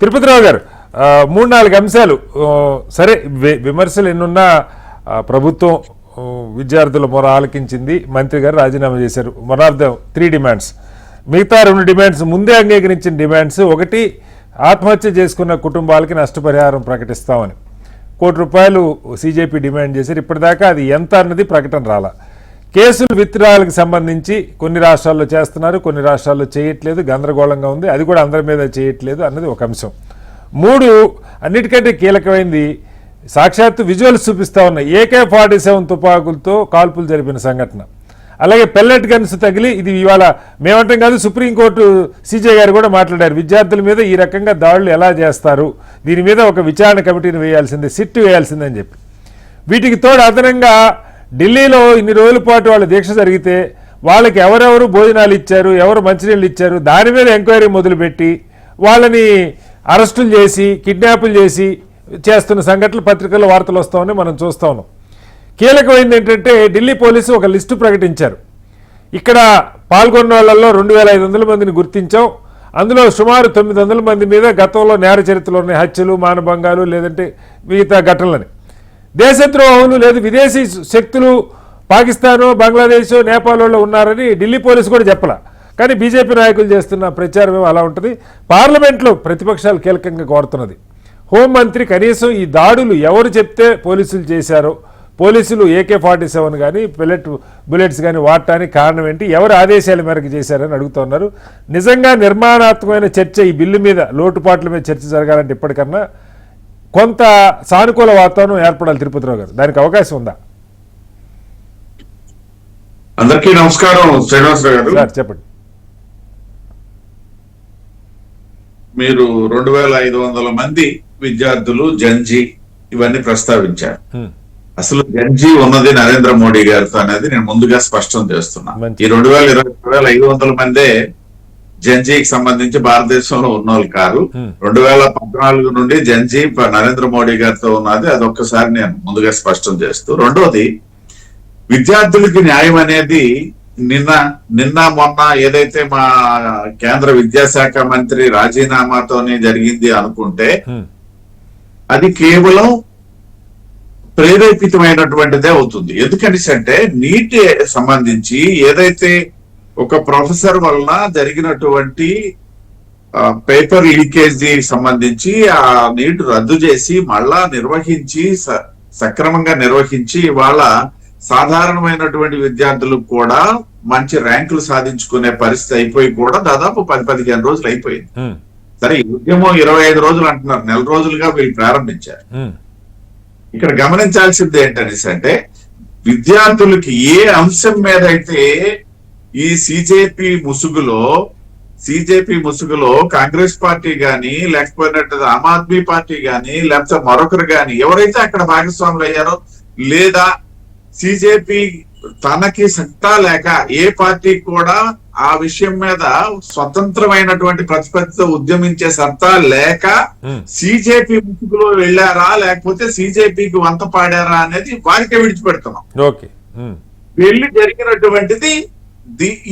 తిరుపతిరావు గారు 3-4 అంశాలు సరే విమర్శలు ఎన్నున్నా ప్రభుత్వం విద్యార్థుల మొర ఆలకించింది. మంత్రి గారు రాజీనామా చేశారు. One of the 3 demands. మిగతా 2 డిమాండ్స్ ముందే అంగీకరించిన డిమాండ్స్. ఒకటి, ఆత్మహత్య చేసుకున్న కుటుంబాలకి నష్టపరిహారం ప్రకటిస్తామని ₹1 సీజేపీ డిమాండ్ చేశారు. ఇప్పటిదాకా అది ఎంత అన్నది ప్రకటన రాలా. కేసులు విత్డ్రాలకు సంబంధించి కొన్ని రాష్ట్రాల్లో చేస్తున్నారు, కొన్ని రాష్ట్రాల్లో చేయట్లేదు, గందరగోళంగా ఉంది. అది కూడా అందరి మీద చేయట్లేదు అన్నది ఒక అంశం. 3, అన్నిటికంటే కీలకమైంది, సాక్షాత్తు విజువల్స్ చూపిస్తా ఉన్నాయి. AK-47 తుపాకులతో కాల్పులు జరిపిన సంఘటన, అలాగే పెల్లెట్ గన్స్ తగిలి, ఇది ఇవాళ మేమంటాం కాదు, సుప్రీంకోర్టు సీజే గారు కూడా మాట్లాడారు. విద్యార్థుల మీద ఈ రకంగా దాడులు ఎలా చేస్తారు, దీని మీద ఒక విచారణ కమిటీని వేయాల్సిందే, సిట్ వేయాల్సిందని చెప్పి. వీటికి తోడు అదనంగా ఢిల్లీలో ఇన్ని రోజుల పాటు వాళ్ళ దీక్ష జరిగితే వాళ్ళకి ఎవరెవరు భోజనాలు ఇచ్చారు, ఎవరు మంచినీళ్ళు ఇచ్చారు, దాని మీద ఎంక్వైరీ మొదలుపెట్టి వాళ్ళని అరెస్టులు చేసి కిడ్నాపులు చేసి చేస్తున్న సంఘటనలు పత్రికల్లో వార్తలు వస్తామని మనం చూస్తా ఉన్నాం. కీలకమైంది ఏంటంటే ఢిల్లీ పోలీసు ఒక లిస్టు ప్రకటించారు. ఇక్కడ పాల్గొన్న వాళ్ళల్లో 2500 మందిని గుర్తించాం. అందులో సుమారు 900 మంది మీద గతంలో నేర చరిత్రలో ఉన్నాయి, హత్యలు, మానభంగాలు, లేదంటే మిగతా ఘటనలని. దేశద్రోహులు లేదు విదేశీ శక్తులు పాకిస్తాను, బంగ్లాదేశ్, నేపాల్లో ఉన్నారని ఢిల్లీ పోలీసు కూడా చెప్పలా. కానీ బీజేపీ నాయకులు చేస్తున్న ప్రచారం అలా ఉంటుంది. పార్లమెంట్లో ప్రతిపక్షాలు కీలకంగా కోరుతున్నది, హోంమంత్రి కనీసం ఈ దాడులు ఎవరు చెప్తే పోలీసులు చేశారో, పోలీసులు AK-47 కానీ బుల్లెట్స్ కానీ వాడటానికి కారణం ఏంటి, ఎవరు ఆదేశాల మేరకు చేశారని అడుగుతున్నారు. నిజంగా నిర్మాణాత్మకమైన చర్చ ఈ బిల్లు మీద, లోటుపాట్ల మీద చర్చ జరగాలంటే ఇప్పటికన్నా కొంత సానుకూల వాతావరణం ఏర్పడాలి. తిరుపతిరావు గారు, దానికి అవకాశం ఉందా? అందరికీ నమస్కారం. శ్రీనివాసరావు గారు సార్ చెప్పండి. మీరు 2500 మంది విద్యార్థులు జంజీ ఇవన్నీ ప్రస్తావించారు. అసలు జంజీ ఉన్నది నరేంద్ర మోడీ గారితో అనేది నేను ముందుగా స్పష్టం చేస్తున్నా. ఈ 2500 మందే జంజీకి సంబంధించి భారతదేశంలో ఉన్నోళ్ళు కాదు. 2014 నుండి జంజీ నరేంద్ర మోడీ గారితో ఉన్నది. అదొక్కసారి నేను ముందుగా స్పష్టం చేస్తూ, రెండోది, విద్యార్థులకి న్యాయం అనేది నిన్న మొన్న ఏదైతే మా కేంద్ర విద్యాశాఖ మంత్రి రాజీనామాతోనే జరిగింది అనుకుంటే అది కేవలం ప్రేరేపితమైనటువంటిదే అవుతుంది. ఎందుకంటే నీట్ సంబంధించి ఏదైతే ఒక ప్రొఫెసర్ వలన జరిగినటువంటి పేపర్ లీకేజీ సంబంధించి ఆ నీట్ రద్దు చేసి మళ్ళా నిర్వహించి సక్రమంగా నిర్వహించి ఇవాళ సాధారణమైనటువంటి విద్యార్థులకు కూడా మంచి ర్యాంకులు సాధించుకునే పరిస్థితి అయిపోయి కూడా దాదాపు 10-15 రోజులు అయిపోయింది. సరే, ఈ ఉద్యమం 25 రోజులు అంటున్నారు, 1 నెల రోజులుగా వీళ్ళు ప్రారంభించారు. ఇక్కడ గమనించాల్సింది ఏంటనేసి విద్యార్థులకి ఏ అంశం మీద అయితే ఈ సిజేపీ ముసుగులో కాంగ్రెస్ పార్టీ గాని, లేకపోయినట్టు ఆమ్ ఆద్మీ పార్టీ గాని, లేకపోతే మరొకరు గాని ఎవరైతే అక్కడ భాగస్వాములు అయ్యారో, లేదా సిజేపీ తనకి సత్తా లేక ఏ పార్టీ కూడా ఆ విషయం మీద స్వతంత్రమైనటువంటి ప్రతిపత్తితో ఉద్యమించే సత్తా లేక సిజేపీ ముసుగులో వెళ్ళారా, లేకపోతే సిజేపీకి వంత పాడారా అనేది వారికే విడిచిపెడుతున్నాం. వెళ్ళి జరిగినటువంటిది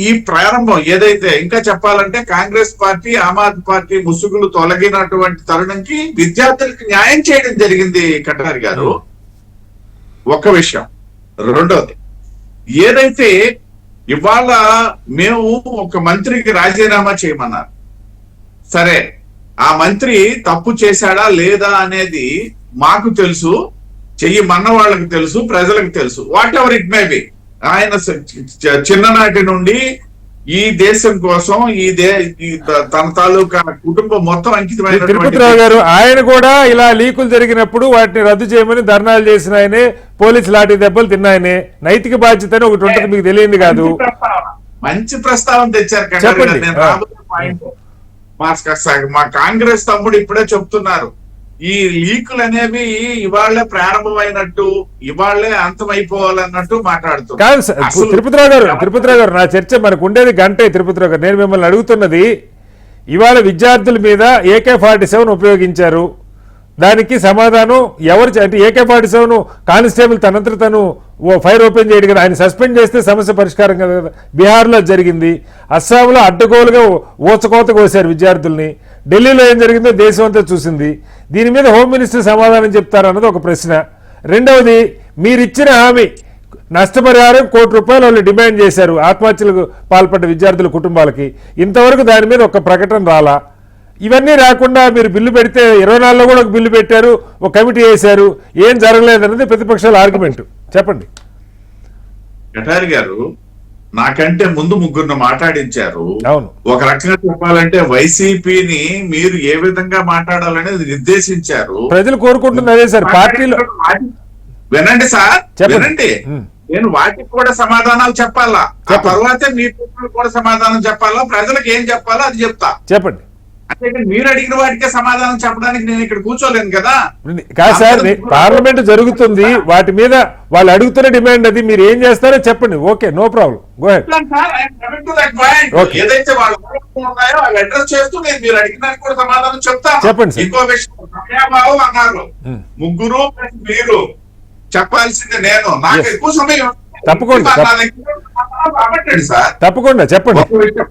ఈ ప్రారంభం ఏదైతే, ఇంకా చెప్పాలంటే కాంగ్రెస్ పార్టీ, ఆమ్ ఆద్మీ పార్టీ ముసుగులు తొలగినటువంటి తరుణంకి విద్యార్థులకు న్యాయం చేయడం జరిగింది కటారి గారు. ఒక విషయం. రెండోది, ఏదైతే ఇవాళ మేము ఒక మంత్రికి రాజీనామా చేయమన్నారు, సరే ఆ మంత్రి తప్పు చేశాడా లేదా అనేది మాకు తెలుసు, చెయ్యమన్న వాళ్ళకి తెలుసు, ప్రజలకు తెలుసు. What ever it may be. ఆయన చిన్ననాటి నుండి ఈ దేశం కోసం తన తాలూకా కుటుంబం మొత్తం అంకితమైన తిరుపతిరావు గారు, ఆయన కూడా ఇలా లీకులు జరిగినప్పుడు వాటిని రద్దు చేయమని ధర్నాలు చేసిన ఆయనే, పోలీసు లాఠీ దెబ్బలు తిన్నాయనే. నైతిక బాధ్యత అని ఒకటి ఉంటుంది, మీకు తెలియదు కాదు. మంచి ప్రస్తావన తెచ్చారు. మా కాంగ్రెస్ తమ్ముడు ఇప్పుడే చెప్తున్నారు, ఈ లీకులు అనేవి ఇవాళ్లే ప్రారంభమైనట్టు, ఇవాళ్లే అంతమైపోవాలన్నట్టు మాట్లాడుతున్నారు. కాదు తిరుపతిరావు గారు, నా చర్చ మనకు ఉండేది గంటే. తిరుపతిరావు గారు, నేను మిమ్మల్ని అడుగుతున్నది, ఇవాళ విద్యార్థుల మీద AK-47 ఉపయోగించారు, దానికి సమాధానం ఎవరు? అంటే AK-47 కానిస్టేబుల్ తనంతట తను ఫైర్ ఓపెన్ చేయడు కదా, ఆయన సస్పెండ్ చేస్తే సమస్య పరిష్కారం కదా. బీహార్లో జరిగింది, అస్సాంలో అడ్డగోలుగా ఊచకోత కోసారు విద్యార్థుల్ని, ఢిల్లీలో ఏం జరిగిందో దేశం అంతా చూసింది. దీని మీద హోమ్ మినిస్టర్ సమాధానం చెప్తారన్నది ఒక ప్రశ్న. రెండవది, మీరిచ్చిన హామీ నష్టపరిహారం ₹1,00,00,000 వాళ్ళు డిమాండ్ చేశారు ఆత్మహత్యలకు పాల్పడ్డ విద్యార్థుల కుటుంబాలకి. ఇంతవరకు దాని మీద ఒక ప్రకటన రాలా. ఇవన్నీ రాకుండా మీరు బిల్లు పెడితే 24లో కూడా ఒక బిల్లు పెట్టారు, ఒక కమిటీ వేశారు, ఏం జరగలేదన్నది ప్రతిపక్షాల ఆర్గ్యుమెంట్. చెప్పండి. కటారి గారు నాకంటే ముందు ముగ్గురు మాట్లాడించారు. అవును, ఒక రకంగా చెప్పాలంటే వైసీపీని మీరు ఏ విధంగా మాట్లాడాలనేది నిర్దేశించారు. ప్రజలు కోరుకుంటుంది అదే సార్. పార్టీలో వినండి సార్, చెప్పండి. వినండి. నేను వాటికి కూడా సమాధానాలు చెప్పాలా, ఆ తర్వాతే మీ ప్రశ్నలు కూడా సమాధానం చెప్పాలా, ప్రజలకు ఏం చెప్పాలో అది చెప్తా. చెప్పండి. అంటే మీరు అడిగిన వాటికే సమాధానం చెప్పడానికి నేను ఇక్కడ కూర్చోలేను కదా. కాదు సార్, పార్లమెంట్ జరుగుతుంది, వాటి మీద వాళ్ళు అడుగుతున్న డిమాండ్ అది. మీరు ఏం చేస్తారో చెప్పండి. Okay, no problem, go ahead. Okay. ఏదైతే వాళ్ళు ఉన్నాయో అవి అడ్రస్ చేస్తూ నేను మీరు అడిగిన దానికి కూడా సమాధానం చెప్తాను. చెప్పండి సార్. ఇంకో విషయం, సమయాభావం అన్నారు. ముగ్గురు ప్లస్ మీరు చెప్పాల్సింది నేను. నాకు ఎక్కువ సమయం తప్పకుండా నా దగ్గర మాట్లాడండి సార్. తప్పకుండా చెప్పండి. ఒక విషయం.